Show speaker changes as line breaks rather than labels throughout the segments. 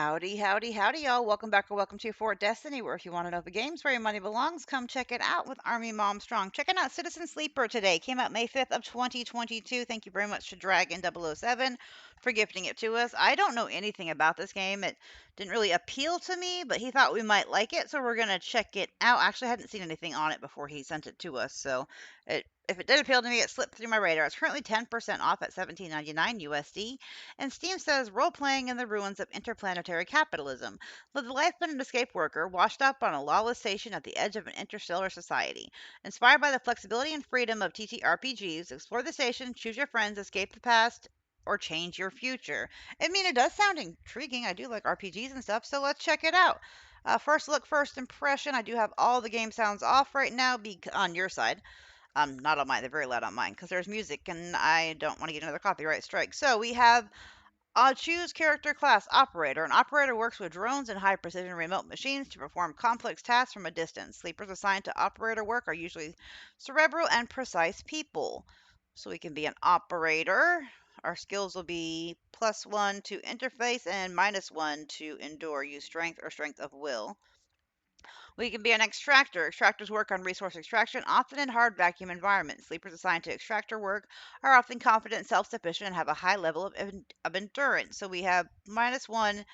Howdy, howdy, howdy, y'all. Welcome back or welcome to Fort Destiny, where if you want to know the games where your money belongs, come check it out with ArmyMomStrong. Checking out Citizen Sleeper today. Came out May 5th of 2022. Thank you very much to Dragon007 for gifting it to us. I don't know anything about this game. It didn't really appeal to me, but he thought we might like it, so we're going to check it out. Actually, I hadn't seen anything on it before he sent it to us, so if it did appeal to me, it slipped through my radar. It's currently 10% off at $17.99 USD. And Steam says role playing in the ruins of interplanetary capitalism. Live the life of an escape worker washed up on a lawless station at the edge of an interstellar society. Inspired by the flexibility and freedom of TTRPGs, explore the station, choose your friends, escape the past, or change your future. I mean, it does sound intriguing. I do like RPGs and stuff, so let's check it out. First look, first impression. I do have all the game sounds off right now on your side. Not on mine. They're very loud on mine because there's music and I don't want to get another copyright strike. So we have choose character class operator. An operator works with drones and high precision remote machines to perform complex tasks from a distance. Sleepers assigned to operator work are usually cerebral and precise people. So we can be an operator. Our skills will be +1 to interface and -1 to endure. Use strength or strength of will. We can be an extractor. Extractors work on resource extraction, often in hard vacuum environments. Sleepers assigned to extractor work are often confident, self-sufficient, and have a high level of endurance. So we have -1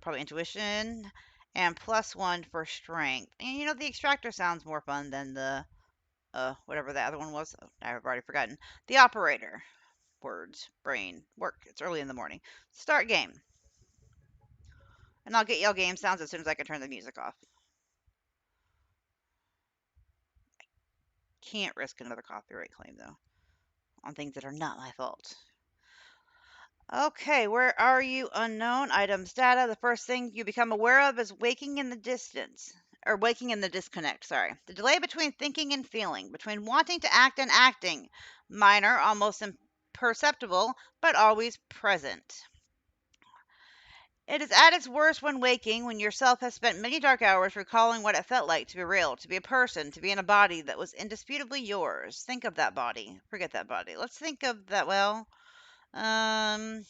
probably intuition, and +1 for strength. And the extractor sounds more fun than the whatever the other one was. Oh, I've already forgotten. The operator. Words, brain, work. It's early in the morning. Start game. And I'll get y'all game sounds as soon as I can turn the music off. Can't risk another copyright claim, though, on things that are not my fault. Okay, where are you? Unknown items data. The first thing you become aware of is waking in the distance, or waking in the disconnect, sorry. The delay between thinking and feeling, between wanting to act and acting. Minor, almost imperceptible, but always present. It is at its worst when waking, when yourself has spent many dark hours recalling what it felt like to be real, to be a person, to be in a body that was indisputably yours. Think of that body. Forget that body. Let's think of that. Well, um,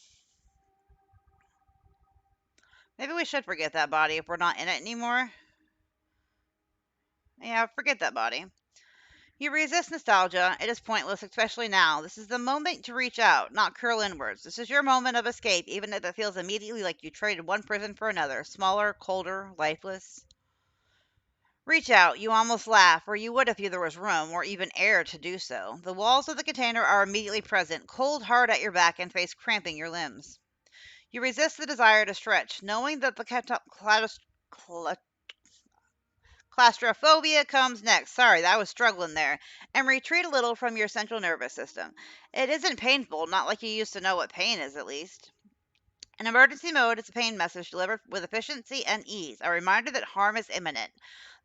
maybe we should forget that body if we're not in it anymore. Yeah, forget that body. You resist nostalgia. It is pointless, especially now. This is the moment to reach out, not curl inwards. This is your moment of escape, even if it feels immediately like you traded one prison for another, smaller, colder, lifeless. Reach out. You almost laugh, or you would if there was room or even air to do so. The walls of the container are immediately present, cold hard at your back and face cramping your limbs. You resist the desire to stretch, knowing that the claustrophobia comes next. Sorry, I was struggling there. And retreat a little from your central nervous system. It isn't painful, not like you used to know what pain is, at least. In emergency mode, it's a pain message delivered with efficiency and ease, a reminder that harm is imminent.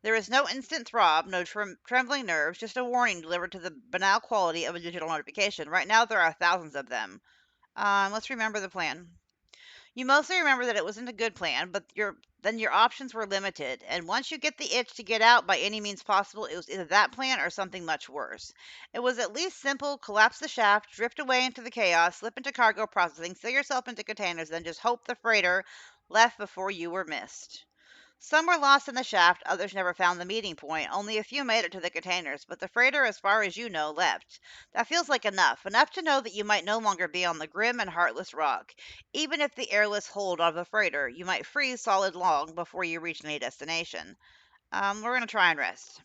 There is no instant throb, no trembling nerves, just a warning delivered to the banal quality of a digital notification. Right now, there are thousands of them. Let's remember the plan. You mostly remember that it wasn't a good plan, but then your options were limited. And once you get the itch to get out by any means possible, it was either that plan or something much worse. It was at least simple: collapse the shaft, drift away into the chaos, slip into cargo processing, seal yourself into containers, then just hope the freighter left before you were missed. Some were lost in the shaft, others never found the meeting point. Only a few made it to the containers, but the freighter, as far as you know, left. That feels like enough. Enough to know that you might no longer be on the grim and heartless rock. Even if the airless hold of the freighter, you might freeze solid long before you reach any destination. We're going to try and rest.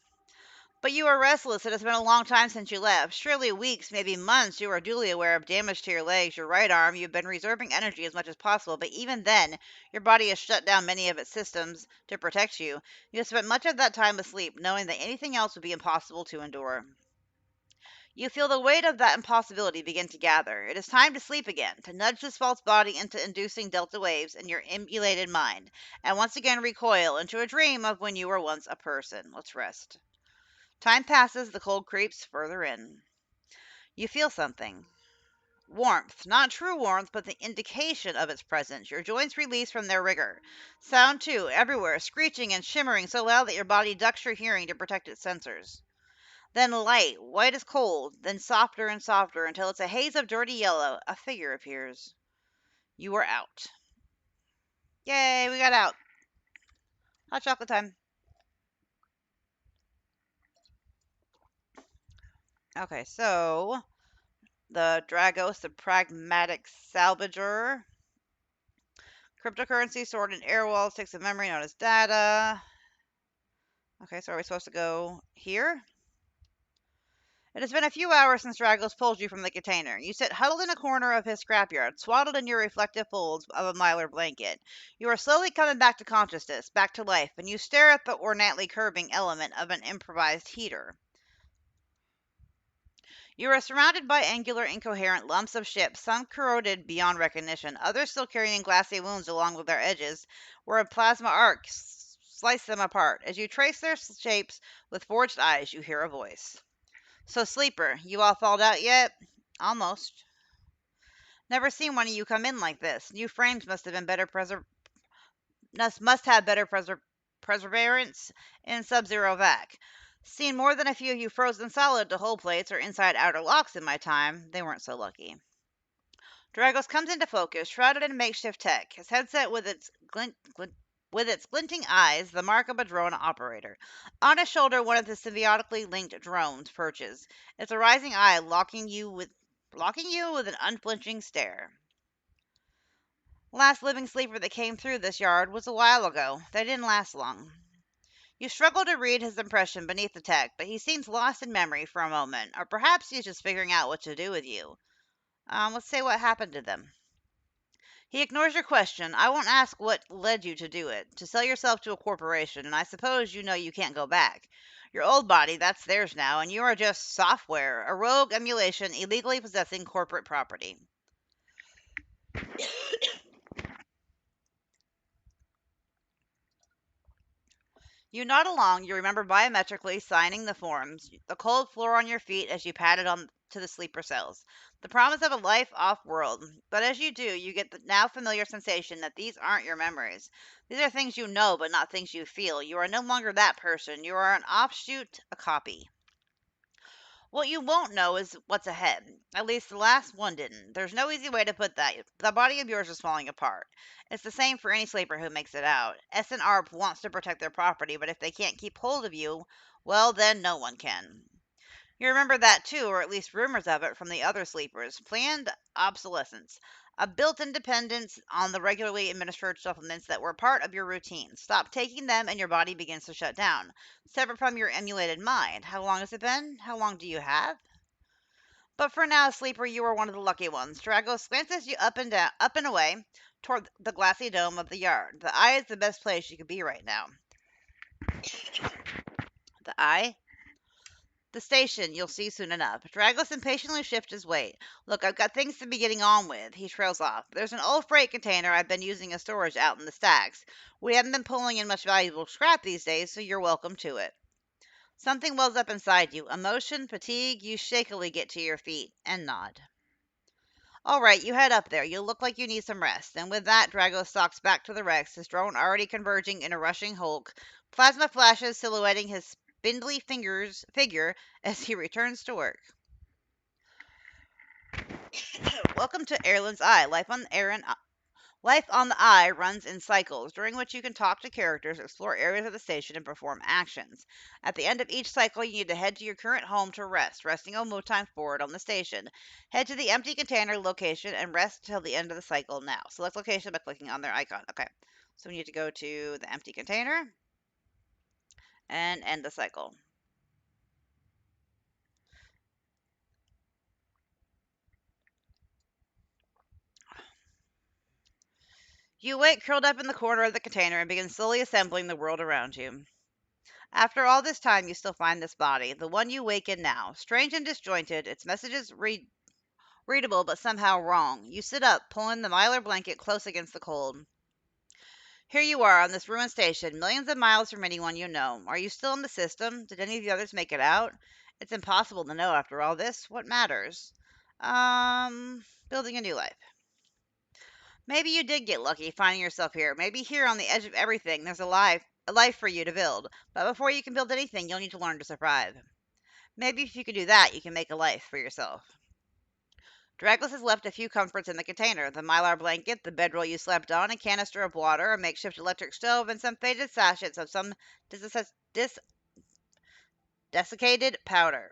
But you are restless. It has been a long time since you left. Surely weeks, maybe months. You are duly aware of damage to your legs, your right arm. You've been reserving energy as much as possible, but even then, your body has shut down many of its systems to protect you. You have spent much of that time asleep, knowing that anything else would be impossible to endure. You feel the weight of that impossibility begin to gather. It is time to sleep again, to nudge this false body into inducing delta waves in your emulated mind, and once again recoil into a dream of when you were once a person. Let's rest. Time passes, the cold creeps further in. You feel something. Warmth. Not true warmth, but the indication of its presence. Your joints release from their rigor. Sound, too, everywhere, screeching and shimmering so loud that your body ducks your hearing to protect its sensors. Then light, white as cold, then softer and softer until it's a haze of dirty yellow. A figure appears. You are out. Yay, we got out. Hot chocolate time. Okay, so the Dragos, the pragmatic salvager. Cryptocurrency stored in airwall sticks of memory known as data. Okay, so are we supposed to go here? It has been a few hours since Dragos pulled you from the container. You sit huddled in a corner of his scrapyard, swaddled in your reflective folds of a mylar blanket. You are slowly coming back to consciousness, back to life, and you stare at the ornately curving element of an improvised heater. You are surrounded by angular, incoherent lumps of ships, some corroded beyond recognition, others still carrying glassy wounds along with their edges, where a plasma arc sliced them apart. As you trace their shapes with forged eyes, you hear a voice. So, Sleeper, you all thawed out yet? Almost. Never seen one of you come in like this. New frames must have been better must have better perseverance in sub-zero vac. Seen more than a few of you frozen solid to hull plates or inside outer locks in my time. They weren't so lucky. Dragos comes into focus, shrouded in makeshift tech, his headset with its glinting eyes, the mark of a drone operator. On his shoulder, one of the symbiotically linked drones perches, its rising eye locking you with an unflinching stare. Last living sleeper that came through this yard was a while ago. They didn't last long. You struggle to read his impression beneath the tech, but he seems lost in memory for a moment, or perhaps he's just figuring out what to do with you. Let's say what happened to them. He ignores your question. I won't ask what led you to do it. To sell yourself to a corporation, and I suppose you know you can't go back. Your old body, that's theirs now, and you are just software, a rogue emulation illegally possessing corporate property. You nod along, you remember biometrically signing the forms, the cold floor on your feet as you padded on to the sleeper cells. The promise of a life off world. But as you do, you get the now familiar sensation that these aren't your memories. These are things you know, but not things you feel. You are no longer that person. You are an offshoot, a copy. What you won't know is what's ahead. At least the last one didn't. There's no easy way to put that. The body of yours is falling apart. It's the same for any sleeper who makes it out. S&ARP wants to protect their property, but if they can't keep hold of you, well, then no one can. You remember that too, or at least rumors of it from the other sleepers. Planned obsolescence. A built-in dependence on the regularly administered supplements that were part of your routine. Stop taking them and your body begins to shut down. Separate from your emulated mind. How long has it been? How long do you have? But for now, sleeper, you are one of the lucky ones. Dragos glances you up and down, up and away toward the glassy dome of the yard. The eye is the best place you could be right now. The eye? The station, you'll see soon enough. Dragos impatiently shifts his weight. Look, I've got things to be getting on with. He trails off. There's an old freight container I've been using as storage out in the stacks. We haven't been pulling in much valuable scrap these days, so you're welcome to it. Something wells up inside you. Emotion, fatigue, you shakily get to your feet and nod. All right, you head up there. You look like you need some rest. And with that, Drago stalks back to the Rex, his drone already converging in a rushing hulk. Plasma flashes silhouetting his spindly figure as he returns to work. Welcome to Erlen's Eye. Life on the Eye runs in cycles, during which you can talk to characters, explore areas of the station, and perform actions. At the end of each cycle, you need to head to your current home to rest, resting will move time forward on the station. Head to the empty container location and rest till the end of the cycle now. Select location by clicking on their icon. Okay, so we need to go to the empty container and end the cycle. You wait curled up in the corner of the container and begin slowly assembling the world around you. After all this time, you still find this body, the one you wake in now. Strange and disjointed, its messages readable but somehow wrong. You sit up, pulling the mylar blanket close against the cold. Here you are on this ruined station, millions of miles from anyone you know. Are you still in the system? Did any of the others make it out? It's impossible to know after all this. What matters? Building a new life. Maybe you did get lucky finding yourself here. Maybe here on the edge of everything, there's a life for you to build. But before you can build anything, you'll need to learn to survive. Maybe if you can do that, you can make a life for yourself. Dragos has left a few comforts in the container: the mylar blanket, the bedroll you slept on, a canister of water, a makeshift electric stove, and some faded sachets of some dis- desiccated powder.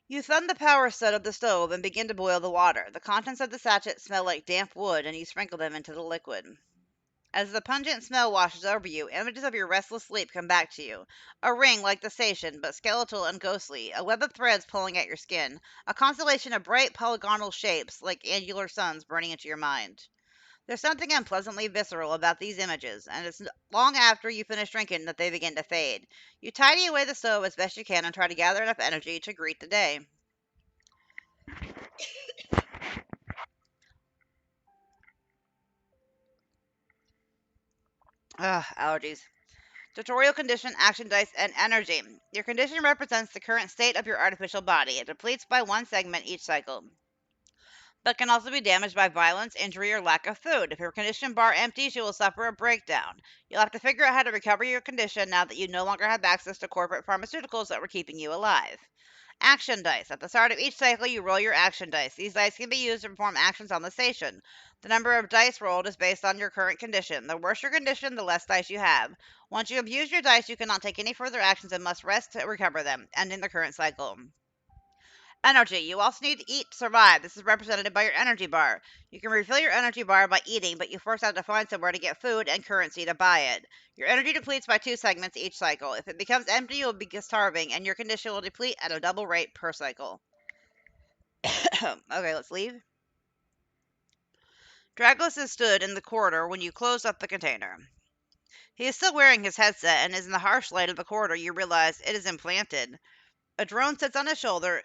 You thumb the power stud of the stove and begin to boil the water. The contents of the sachet smell like damp wood, and you sprinkle them into the liquid. As the pungent smell washes over you, images of your restless sleep come back to you. A ring like the station, but skeletal and ghostly, a web of threads pulling at your skin, a constellation of bright polygonal shapes like angular suns burning into your mind. There's something unpleasantly visceral about these images, and it's long after you finish drinking that they begin to fade. You tidy away the stove as best you can and try to gather enough energy to greet the day. Ugh, allergies. Tutorial condition, action dice, and energy. Your condition represents the current state of your artificial body. It depletes by one segment each cycle, but can also be damaged by violence, injury, or lack of food. If your condition bar empties, you will suffer a breakdown. You'll have to figure out how to recover your condition now that you no longer have access to corporate pharmaceuticals that were keeping you alive. Action dice. At the start of each cycle, you roll your action dice. These dice can be used to perform actions on the station. The number of dice rolled is based on your current condition. The worse your condition, the less dice you have. Once you abuse your dice, you cannot take any further actions and must rest to recover them, ending the current cycle. Energy. You also need to eat to survive. This is represented by your energy bar. You can refill your energy bar by eating, but you first have to find somewhere to get food and currency to buy it. Your energy depletes by 2 segments each cycle. If it becomes empty, you will be starving, and your condition will deplete at a double rate per cycle. Okay, let's leave. Dragos has stood in the corridor when you closed up the container. He is still wearing his headset, and as in the harsh light of the corridor you realize it is implanted. A drone sits on his shoulder,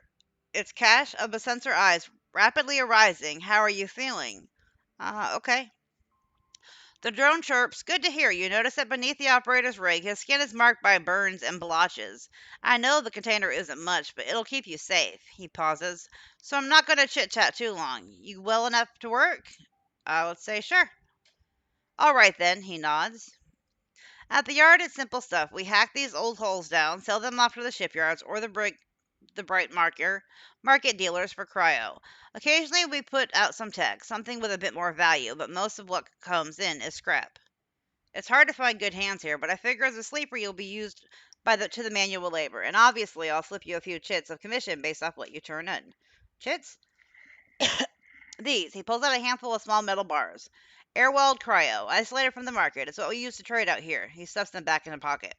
its cache of sensor eyes rapidly arising. How are you feeling? Okay. The drone chirps. Good to hear. You notice that beneath the operator's rig, his skin is marked by burns and blotches. I know the container isn't much, but it'll keep you safe. He pauses. So I'm not going to chit chat too long. You well enough to work? I would say sure. All right then, he nods. At the yard, it's simple stuff. We hack these old hulls down, sell them off to the shipyards or the bright market dealers for cryo. Occasionally, we put out some tech, something with a bit more value, but most of what comes in is scrap. It's hard to find good hands here, but I figure as a sleeper you'll be used to the manual labor, and obviously I'll slip you a few chits of commission based off what you turn in. Chits? These. He pulls out a handful of small metal bars. Airwelled cryo, isolated from the market. It's what we use to trade out here. He stuffs them back in a pocket.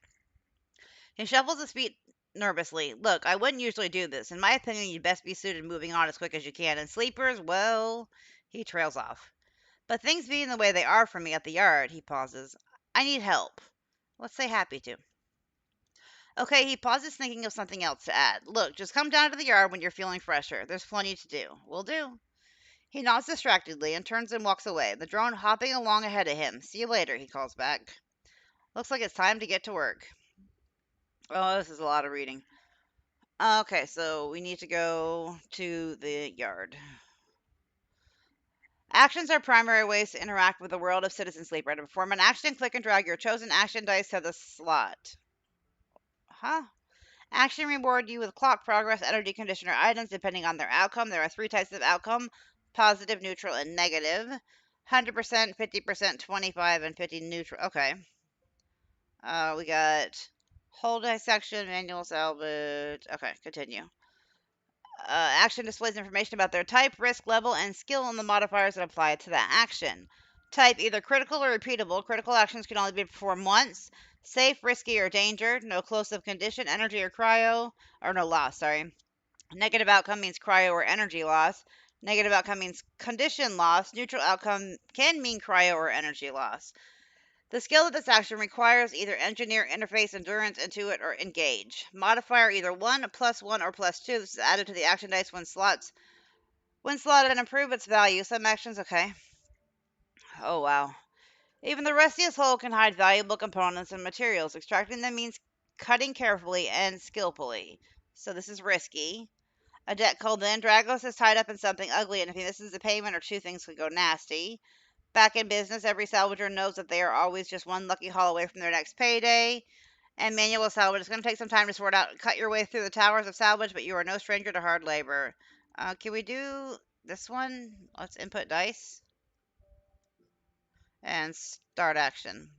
He shuffles his feet nervously. Look, I wouldn't usually do this. In my opinion, you'd best be suited moving on as quick as you can. And sleepers, well, he trails off. But things being the way they are for me at the yard, he pauses. I need help. Let's say happy to. Okay, he pauses, thinking of something else to add. Look, just come down to the yard when you're feeling fresher. There's plenty to do. Will do. He nods distractedly and turns and walks away, the drone hopping along ahead of him. See you later, he calls back. Looks like it's time to get to work. Oh, this is a lot of reading. Okay, so we need to go to the yard. Actions are primary ways to interact with the world of Citizen Sleeper. To perform an action, click and drag your chosen action dice to the slot. Huh? Action reward you with clock progress, energy conditioner items depending on their outcome. There are 3 types of outcome: positive, neutral, and negative. 100%, 50%, 25, and 50 neutral. Okay. We got whole dissection, manual salvage. Okay, continue. Action displays information about their type, risk level, and skill and the modifiers that apply to that action. Type either critical or repeatable. Critical actions can only be performed once. Safe, risky, or danger. No close-up condition, energy, or cryo. Or no loss, sorry. Negative outcome means cryo or energy loss. Negative outcome means condition loss. Neutral outcome can mean cryo or energy loss. The skill of this action requires either engineer, interface, endurance, intuit, or engage. Modifier either 1, +1, or +2. This is added to the action dice when slotted and improve its value. Some actions, okay. Oh, wow. Even the rustiest hole can hide valuable components and materials. Extracting them means cutting carefully and skillfully. So this is risky. A debt called in. Dragos is tied up in something ugly, and if he misses a payment or two, things could go nasty. Back in business, every salvager knows that they are always just one lucky haul away from their next payday. And manual salvage. It's going to take some time to sort out and cut your way through the towers of salvage, but you are no stranger to hard labor. Can we do this one? Let's input dice and start action.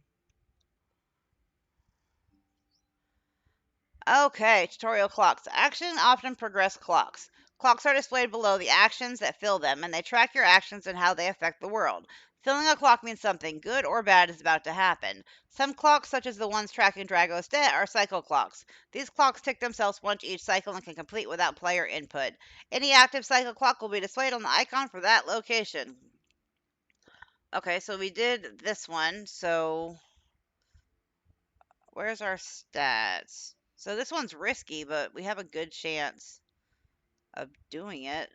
Okay, tutorial clocks. Action often progress clocks. Clocks are displayed below the actions that fill them, and they track your actions and how they affect the world. Filling a clock means something good or bad is about to happen. Some clocks, such as the ones tracking Drago's debt, are cycle clocks. These clocks tick themselves once each cycle and can complete without player input. Any active cycle clock will be displayed on the icon for that location. Okay, so we did this one, so where's our stats? So this one's risky, but we have a good chance of doing it.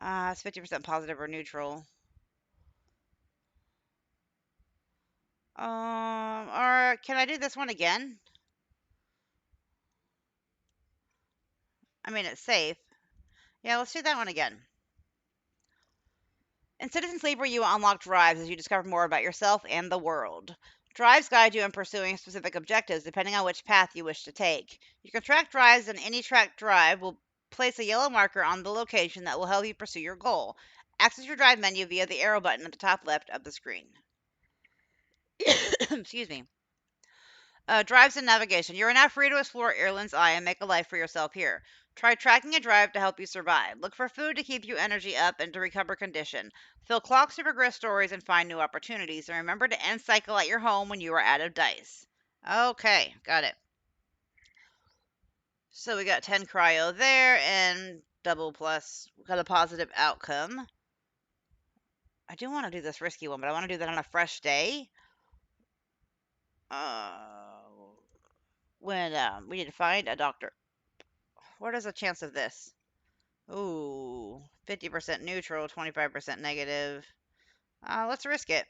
It's 50% positive or neutral. Or can I do this one again? I mean, it's safe. Yeah, let's do that one again. In Citizen Sleeper, you unlock drives as you discover more about yourself and the world. Drives guide you in pursuing specific objectives depending on which path you wish to take. You can track drives, and any tracked drive will place a yellow marker on the location that will help you pursue your goal. Access your drive menu via the arrow button at the top left of the screen. Excuse me. Drives and navigation. You are now free to explore Ireland's Eye and make a life for yourself here. Try tracking a drive to help you survive. Look for food to keep you energy up and to recover condition. Fill clocks to progress stories and find new opportunities. And remember to end cycle at your home when you are out of dice. Okay, got it. So we got 10 cryo there and double plus. We got a positive outcome. I do want to do this risky one, but I want to do that on a fresh day. When we need to find a doctor. What is the chance of this? Ooh, 50% neutral, 25% negative. Let's risk it.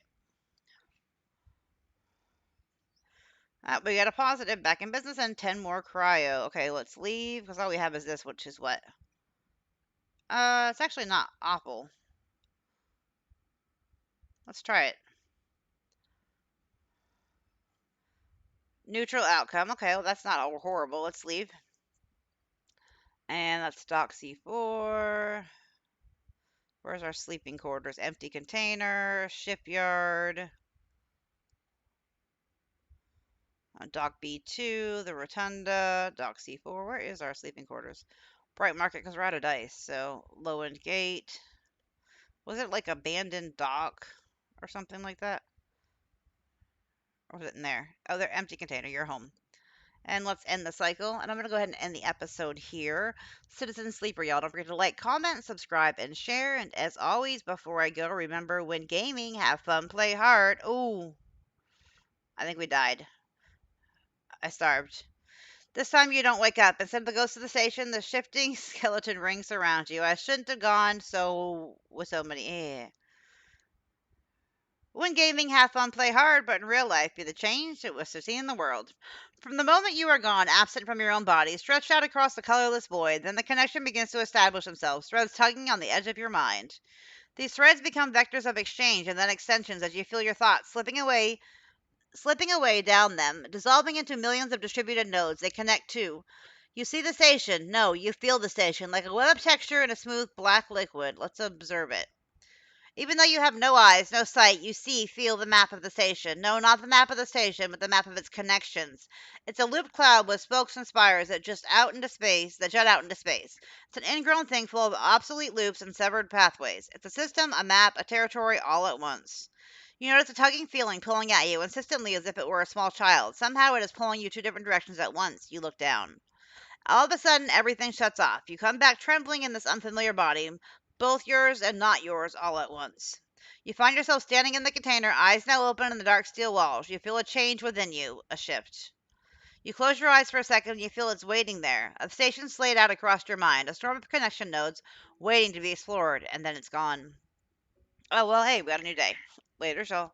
We got a positive, back in business, and 10 more cryo. Okay, let's leave, because all we have is this, which is what? It's actually not awful. Let's try it. Neutral outcome. Okay, well, that's not all horrible. Let's leave. And let's dock C4. Where's our sleeping quarters? Empty container, shipyard. Dock B2, the rotunda, dock C4. Where is our sleeping quarters? Bright market because we're out of dice. So low end gate. Was it like abandoned dock or something like that? Or was it in there? Oh, they're empty container. You're home. And let's end the cycle. And I'm going to go ahead and end the episode here. Citizen Sleeper, y'all. Don't forget to like, comment, subscribe, and share. And as always, before I go, remember when gaming, have fun, play hard. Ooh, I think we died. I starved. This time you don't wake up. Instead of the ghost of the station, the shifting skeleton rings around you. I shouldn't have gone so with so many. When gaming, have fun, play hard, but in real life, be the change it was to see in the world. From the moment you are gone, absent from your own body, stretched out across the colorless void, then the connection begins to establish themselves, threads tugging on the edge of your mind. These threads become vectors of exchange and then extensions as you feel your thoughts slipping away down them, dissolving into millions of distributed nodes they connect to. You see the station. No, you feel the station, like a web of texture in a smooth black liquid. Let's observe it. Even though you have no eyes, no sight, you see, feel the map of the station. No, not the map of the station, but the map of its connections. It's a looped cloud with spokes and spires that jut out into space. It's an ingrown thing full of obsolete loops and severed pathways. It's a system, a map, a territory, all at once. You notice a tugging feeling pulling at you, insistently as if it were a small child. Somehow it is pulling you two different directions at once. You look down. All of a sudden, everything shuts off. You come back trembling in this unfamiliar body, both yours and not yours all at once. You find yourself standing in the container, eyes now open in the dark steel walls. You feel a change within you, a shift. You close your eyes for a second and you feel it's waiting there. A station slayed out across your mind, a storm of connection nodes waiting to be explored, and then it's gone. Oh, well, hey, we got a new day. Later, y'all.